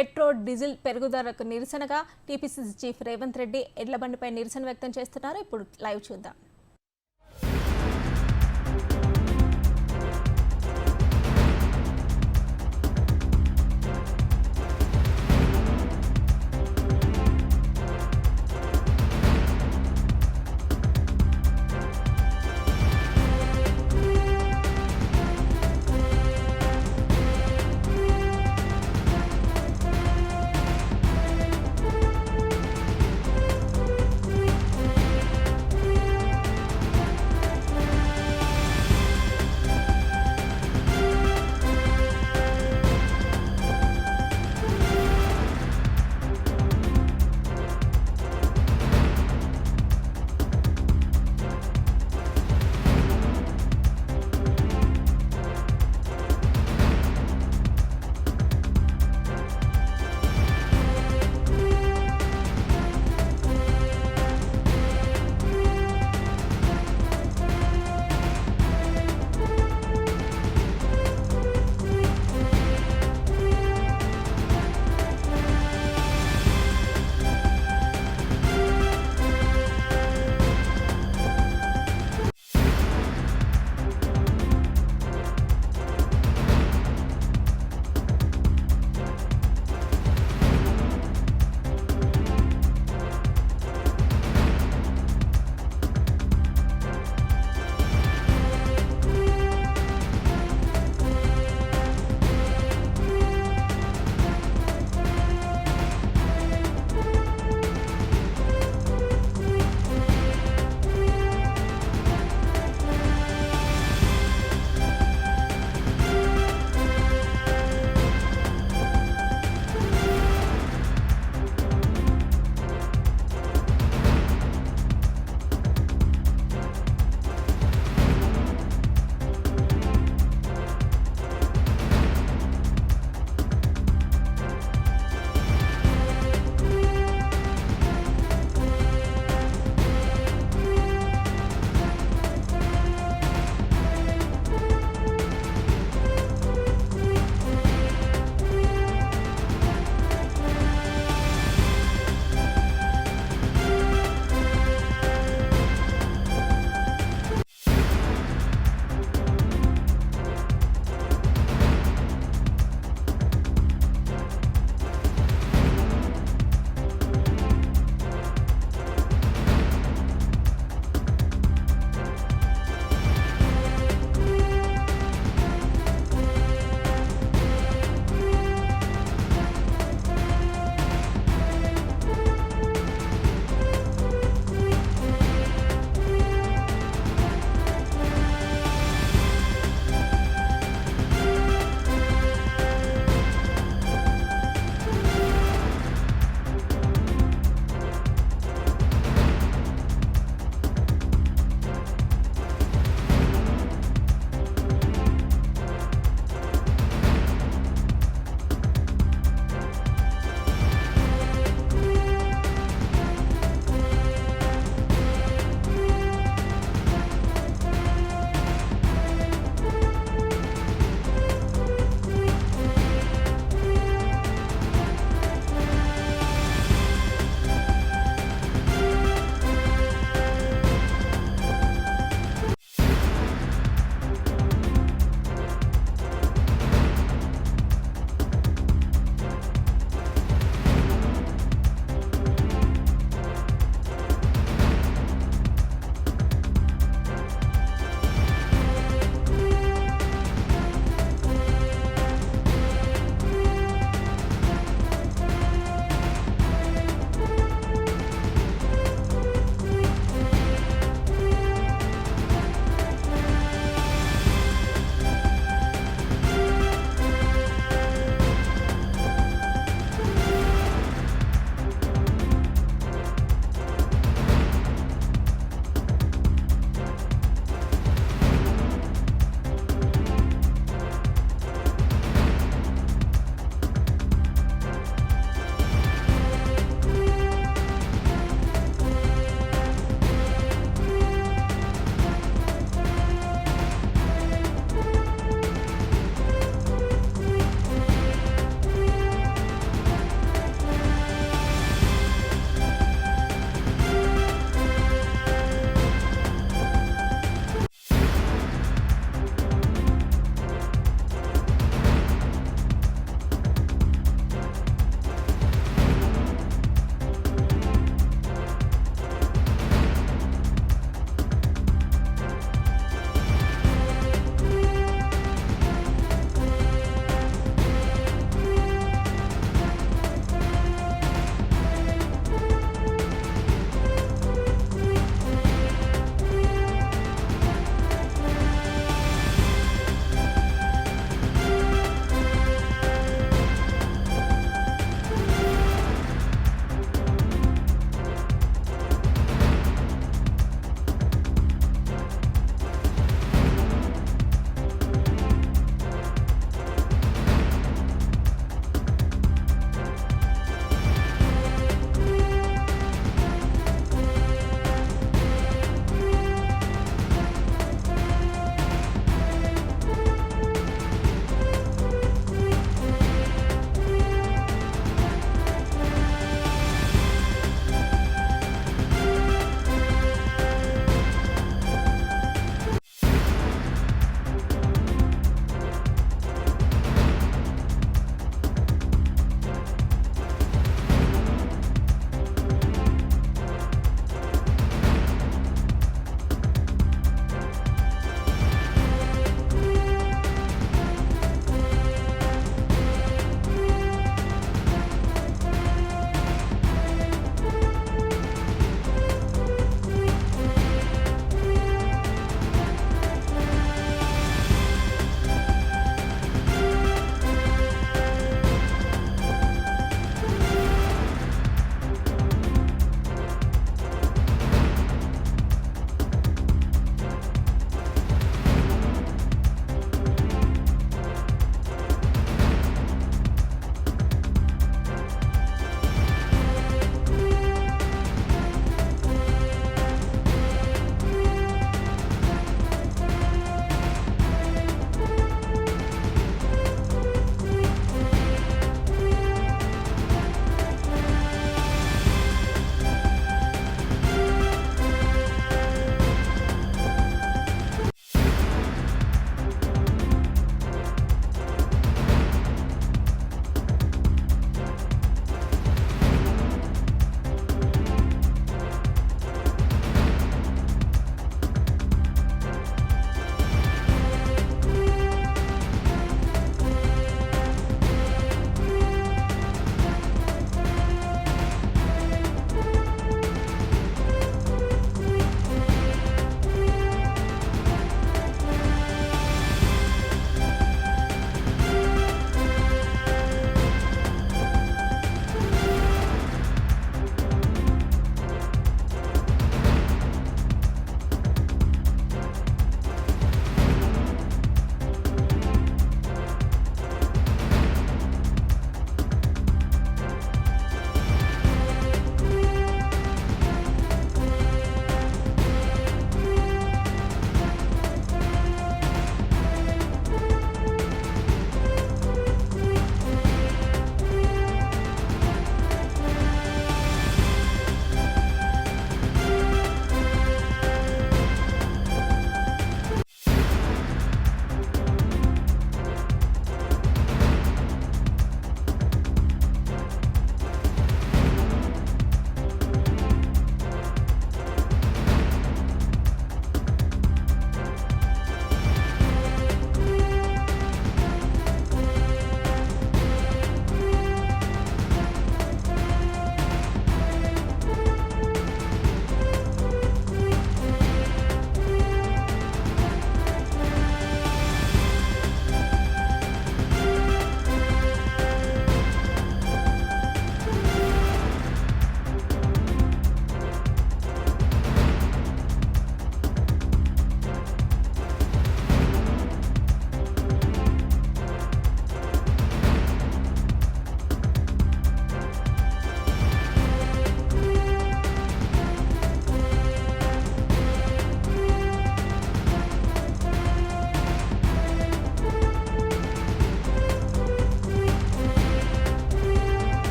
Petrol diesel పెరుగుదలకు నిరసనగా TPCC chief Revanth Reddy ఎడ్ల బండిపై నిరసన వ్యక్తం చేస్తున్నారు. ఇప్పుడు లైవ్ చూద్దాం.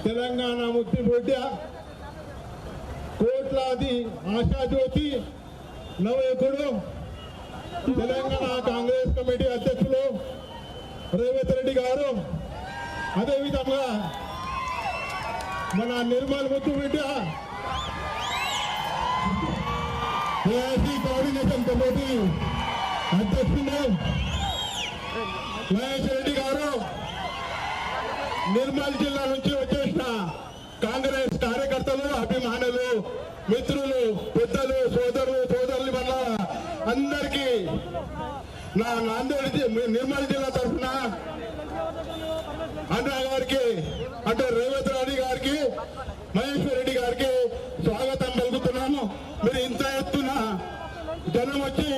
తెలంగాణ ముక్తి బిడ్డ కోట్లాది ఆశాజ్యోతి నవయుకుడు తెలంగాణ కాంగ్రెస్ కమిటీ అధ్యక్షులు రేవంత్ రెడ్డి గారు, అదేవిధంగా మన నిర్మల్ ముద్దు బిడ్డ ఏఐసీ కోఆర్డినేషన్ కమిటీ అధ్యక్షులు మహేష్ రెడ్డి గారు, నిర్మల్ జిల్లా నుంచి వచ్చేసిన కాంగ్రెస్ కార్యకర్తలు, అభిమానులు, మిత్రులు, పెద్దలు, సోదరులు వల్ల అందరికీ నా నాందేడ్ నిర్మల్ జిల్లా తరఫున అన్నా గారికి అంటే రేవంత్ రెడ్డి గారికి, మహేశ్వర్ రెడ్డి గారికి స్వాగతం పలుకుతున్నాము. మీరు ఇంత ఎత్తున జనం వచ్చి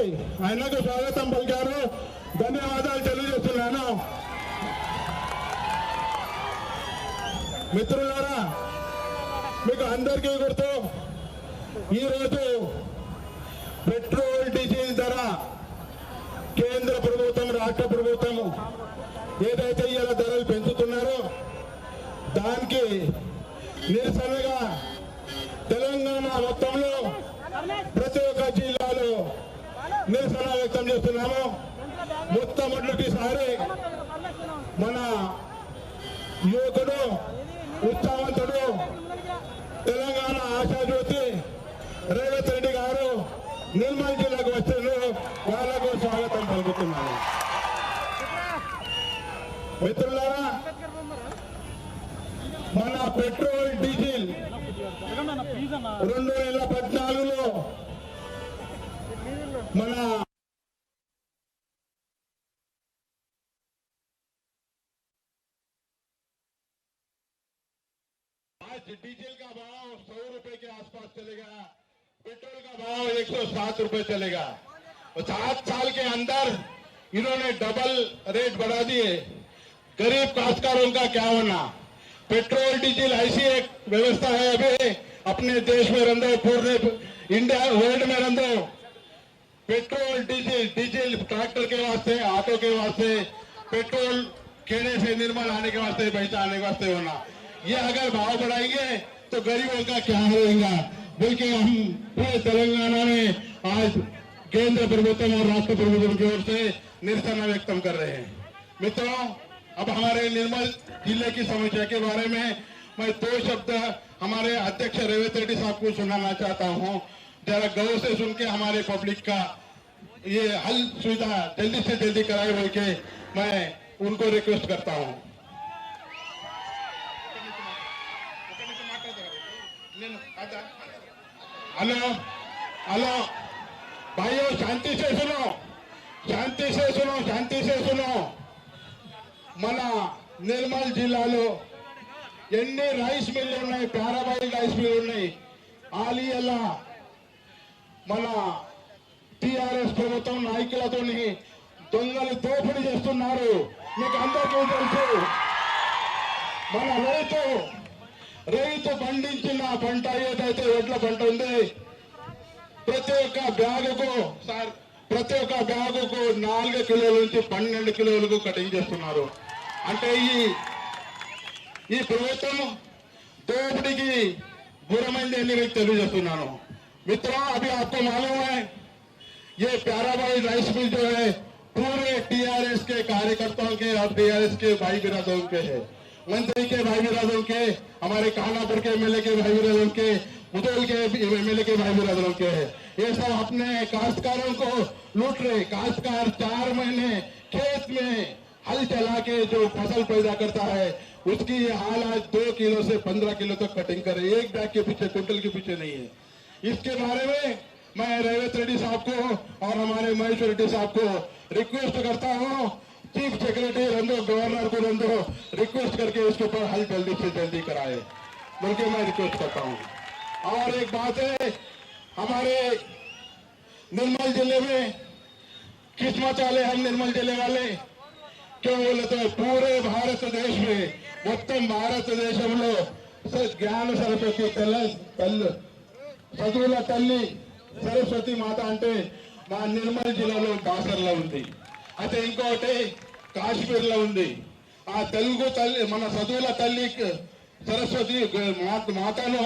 ఆయనకు స్వాగతం పలికారు, ధన్యవాదాలు తెలియజేస్తున్నాను. మిత్రులారా, మీకు అందరికీ గుర్తు, ఈరోజు పెట్రోల్ డీజిల్ ధర కేంద్ర ప్రభుత్వం, రాష్ట్ర ప్రభుత్వం ఏదైతే ఇలా ధరలు పెంచుతున్నారో దానికి నిరసనగా తెలంగాణ మొత్తంలో ప్రతి ఒక్క జిల్లాలో నిరసన వ్యక్తం చేస్తున్నాము. మొట్టమొదటిసారి మన యువకుడు, ఉత్సాహవంతుడు, తెలంగాణ ఆశాజ్యోతి రేవంత్ రెడ్డి గారు నిర్మల్ జిల్లాకు వచ్చారు. వాళ్లకు స్వాగతం పలుకుతున్నాను. మిత్రులారా, మన పెట్రోల్ డీజిల్ 2014లో మన डीजल का भाव 100 रुपए के आसपास चलेगा, पेट्रोल का भाव 107 रुपए चलेगा। और 7 साल के अंदर इन्होंने डबल रेट बढ़ा दिए। गरीब काश्तकारों का क्या होना? पेट्रोल डीजल ऐसी एक व्यवस्था है अभी अपने देश में रंधो, पूरे इंडिया वर्ल्ड में रंधो। पेट्रोल डीजल ट्रैक्टर के वास्ते, ऑटो के वास्ते, पेट्रोल खेने से निर्मल आने के वास्ते, पहचाने के वास्ते होना। ये अगर भाव बढ़ाएंगे तो गरीबों का क्या होगा? बल्कि हम पूरे तेलंगाना में आज केंद्र प्रभुत्व और राष्ट्र प्रभुत्व की ओर से निरसना व्यक्त कर रहे हैं। मित्रों, अब हमारे निर्मल जिले की समस्या के बारे में मैं 2 शब्द हमारे अध्यक्ष रेवंत रेड्डी साहब को सुनाना चाहता हूं। जरा गौर से सुन के हमारे पब्लिक का ये हल सुविधा जल्दी से जल्दी कराए बोल के मैं उनको रिक्वेस्ट करता हूं। हेलो हेलो भाइयों, शांति से सुनो, शांति से सुनो, शांति से सुनो। మన నిర్మల్ జిల్లాలో ఎన్ని రైస్ మిల్లు ఉన్నాయి, పారాబాయి రైస్ మిల్లు ఉన్నాయి. ఆలియల మన టిఆర్ఎస్ ప్రభుత్వం నాయకులతోని దొంగలు దోపిడీ చేస్తున్నారు. మీకు అందరికీ తెలుసు. మన రైతు పండించిన పంట ఏదైతే వడ్ల పంట ఉంది, ప్రతి ఒక్క బ్యాగుకు 4 కిలోల నుంచి 12 కిలోలకు కటింగ్ చేస్తున్నారు. అంటే ఈ ప్రభుత్వం దోపిడీకి గురమైంది అని మీకు తెలియజేస్తున్నాను. मित्रों, अभी आपको मालूम है ये प्याराबाई राइस मिल जो है पूरे टीआरएस के कार्यकर्ताओं के और टीआरएस के भाई बिरादरों के है। मंत्री के भाई बिरादरों के, हमारे कानापुर के एमएलए के भाई बिरादरों के, मुदौल के एमएलए के भाई बिरादरों के है। ये सब अपने काश्तकारों को लूट रहे। काश्तकार 4 महीने खेत में हल चला के जो फसल पैदा करता है उसकी हाल आज 2 किलो से 15 किलो तक कटिंग करे, एक बैग के पीछे, कुंटल के पीछे नहीं है। इसके बारे में मैं रेवंत रेड्डी साहब को और हमारे महेश्वर रेड्डी साहब को रिक्वेस्ट करता हूं, चीफ सेक्रेटरी रंधो, गवर्नर को रंधो रिक्वेस्ट करके इसके ऊपर हल जल्दी से जल्दी कराए, बल्कि मैं रिक्वेस्ट करता हूं। और एक बात है, हमारे निर्मल जिले में किस्मत वाले हम निर्मल जिले वाले क्यों बोले तो पूरे भारत देश में మొత్తం భారతదేశంలో జ్ఞాన సరస్వతి చదువుల తల్లి సరస్వతి మాత అంటే మా నిర్మల్ జిల్లాలో దాసర్లో ఉంది. అయితే ఇంకోటి కాశ్మీర్లో ఉంది. ఆ తెలుగు తల్లి, మన చదువుల తల్లి సరస్వతి మాతను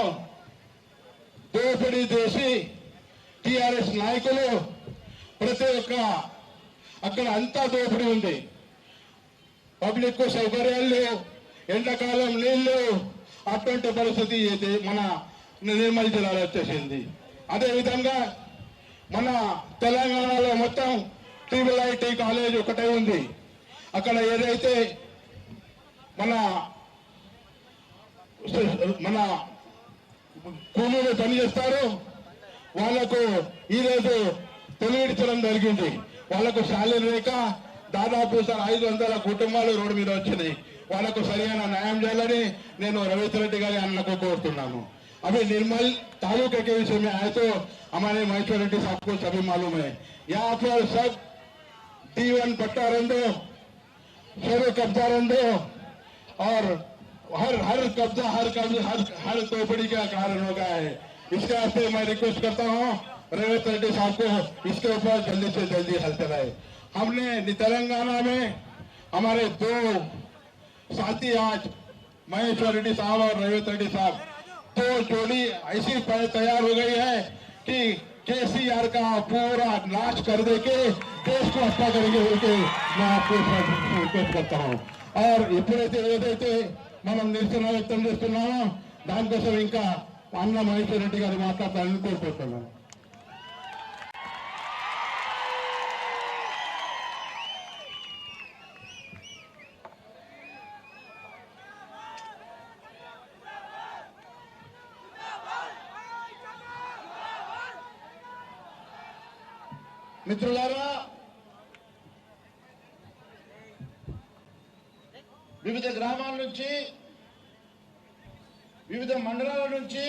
దోపిడీ చేసి టిఆర్ఎస్ నాయకులు ప్రతి ఒక్క అక్కడ అంతా దోపిడీ ఉంది. పబ్లిక్ కు సౌకర్యాలు లేవు, ఎండాకాలం నీళ్లు, అటువంటి పరిస్థితి మన నిర్మల్ జిల్లాలో వచ్చేసింది. అదేవిధంగా మన తెలంగాణలో మొత్తం TIIT కాలేజ్ ఒకటే ఉంది. అక్కడ ఏదైతే మన కూలీలు పనిచేస్తారో వాళ్లకు ఈరోజు తొలగించడం జరిగింది. వాళ్లకు శాలరీ లేక దాదాపు 500 కుటుంబాలు రోడ్డు మీద వచ్చినాయి. వాళ్లకు సరైన న్యాయం చేయాలని నేను रविंद्र रेड्डी गारी అన్నకు కోరుతున్నాను. अभी निर्मल तालुके के विषय में आए तो हमारे महेश्वर रेड्डी साहब को सभी मालूम है. यहाँ पर सब D1 पट्टा रंदो, शेरो कब्जा रंदो और हर कब्जा हर तोपड़ी का कारण हो गया है. इसके वास्ते मैं रिक्वेस्ट करता हूँ रविंद्र रेड्डी साहब को इसके ऊपर जल्दी से जल्दी हल कराए. हमने तेलंगाना में हमारे 2 साथी आज महेश्वर रेड्डी साहब और रविंद्र रेड्डी साहब 2 जोड़ी ऐसी तैयार हो गई है कि KCR का पूरा नाश कर दे के देश को हत्या करेंगे बोलके मैं आपको रिक्वेस्ट करता हूँ. और ఎప్పుడైతే ఏదైతే మనం నిరసన వ్యక్తం చేస్తున్నామో దానికోసం ఇంకా అన్న మహేశ్వర్ రెడ్డి గారు మాట్లాడతారని కోరుకుంటున్నాను. మిత్రులారా, వివిధ గ్రామాల నుంచి వివిధ మండలాల నుంచి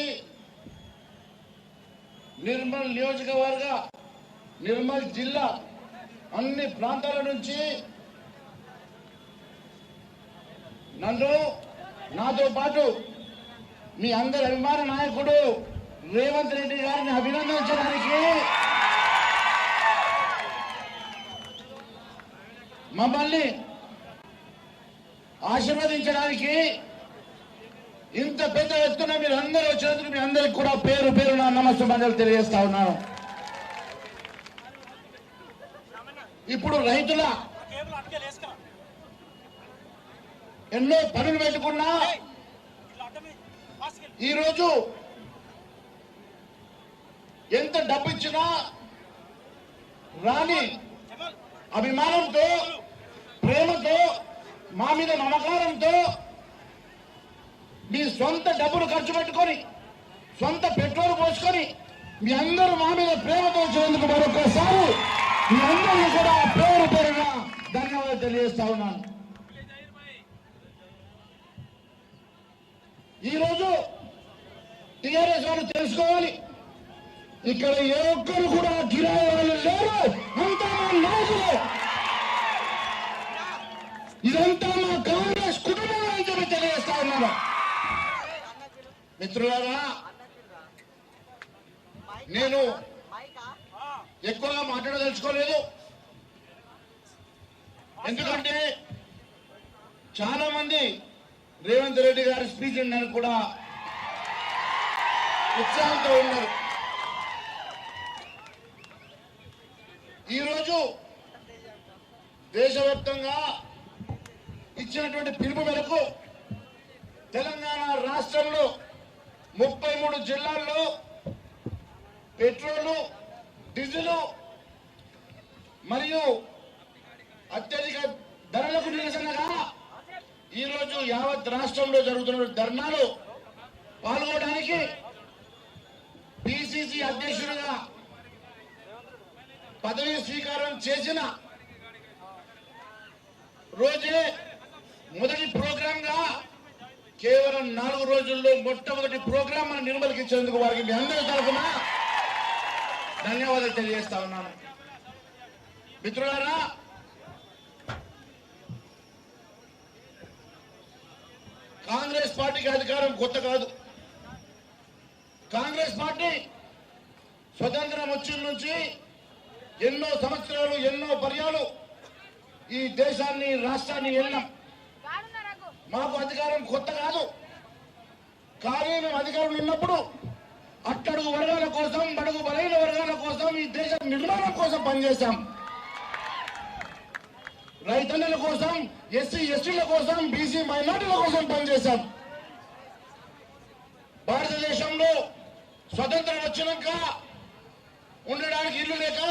నిర్మల్ నియోజకవర్గ నిర్మల్ జిల్లా అన్ని ప్రాంతాల నుంచి నన్ను నాతో పాటు మీ అందరి అభిమాన నాయకుడు రేవంత్ రెడ్డి గారిని అభినందించడానికి మమ్మల్ని ఆశీర్వదించడానికి ఇంత పెద్ద ఎత్తున మీరు అందరూ వచ్చినందుకు మీ అందరికి కూడా పేరు పేరున నమస్సుమంజలు తెలియజేస్తా ఉన్నాను. ఇప్పుడు రైతుల ఎన్నో పనులు పెట్టుకున్నా ఈరోజు ఎంత డబ్బు ఇచ్చినా రాని అభిమానంతో, ప్రేమతో, మా మీద నమ్మకారంతో మీ సొంత డబ్బులు ఖర్చు పెట్టుకొని సొంత పెట్రోల్ పోసుకొని మీ అందరూ మా మీద ప్రేమతో వచ్చినందుకు మరొకసారి మీ అందరినీ కూడా పేరు పేరుగా ధన్యవాదాలు తెలియజేస్తా ఉన్నాను. ఈరోజు టీఆర్ఎస్ వాళ్ళు తెలుసుకోవాలి, ఇక్కడ ఏ ఒక్కరు కూడా కిరాయి వాళ్ళు లేరు, అంతా మా నాయకులే, ఇదంతా మా కాంగ్రెస్ కుటుంబం అని చెప్పి తెలియజేస్తా ఉన్నారు. మిత్రులారా, నేను ఎక్కువగా మాట్లాడదలుచుకోలేదు. ఎందుకంటే చాలా మంది రేవంత్ రెడ్డి గారి స్పీచ్ నేను కూడా ఉత్సాహంతో ఉన్నారు. ఈరోజు దేశవ్యాప్తంగా ఇచ్చినటువంటి పిలుపు మేరకు తెలంగాణ రాష్ట్రంలో 33 జిల్లాల్లో పెట్రోలు, డీజిల్ మరియు అత్యధిక ధరలకు నిరసనగా ఈరోజు యావత్ రాష్ట్రంలో జరుగుతున్న ధర్నాలు పాల్గొనడానికి పిసిసి అధ్యక్షుడిగా పదవి స్వీకారం చేసిన రోజే మొదటి ప్రోగ్రామ్ గా కేవలం 4 రోజుల్లో మొట్టమొదటి ప్రోగ్రామ్ మనం నిర్వహించేందుకు వారికి మీ అందరి తరఫున ధన్యవాదాలు తెలియజేస్తా ఉన్నాను. మిత్రులారా, కాంగ్రెస్ పార్టీకి అధికారం కొత్త కాదు. కాంగ్రెస్ పార్టీ స్వతంత్రం వచ్చిన నుంచి ఎన్నో సంవత్సరాలు, ఎన్నో పర్యాలు ఈ దేశాన్ని, రాష్ట్రాన్ని వెళ్ళాం. మాకు అధికారం కొత్త కాదు. కానీ మేము అధికారంలో ఉన్నప్పుడు అట్టడుగు వర్గాల కోసం, బడుగు బలైన వర్గాల కోసం, ఈ దేశ నిర్మాణం కోసం పనిచేశాం. రైతన్నుల కోసం, ఎస్సీ ఎస్టీల కోసం, బీసీ మైనార్టీల కోసం పనిచేశాం. భారతదేశంలో స్వతంత్రం వచ్చినాక ఉండడానికి ఇల్లు లేక,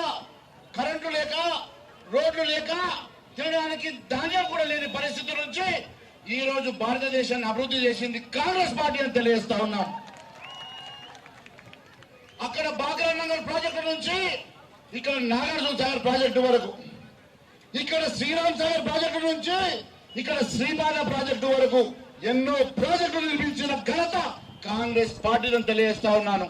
కరెంటు లేక, రోడ్లు లేక, తినడానికి ధాన్యం కూడా లేని పరిస్థితి నుంచి ఈ రోజు భారతదేశాన్ని అభివృద్ధి చేసింది కాంగ్రెస్ పార్టీ అని తెలియజేస్తా ఉన్నాం. అక్కడ బాగ్రానంగల్ ప్రాజెక్టు నుంచి ఇక్కడ నాగార్జున సాగర్ ప్రాజెక్టు వరకు, ఇక్కడ శ్రీరామ్ సాగర్ ప్రాజెక్టు నుంచి ఇక్కడ శ్రీపాద ప్రాజెక్టు వరకు ఎన్నో ప్రాజెక్టులు నిర్మించిన ఘనత కాంగ్రెస్ పార్టీని తెలియజేస్తా ఉన్నాను.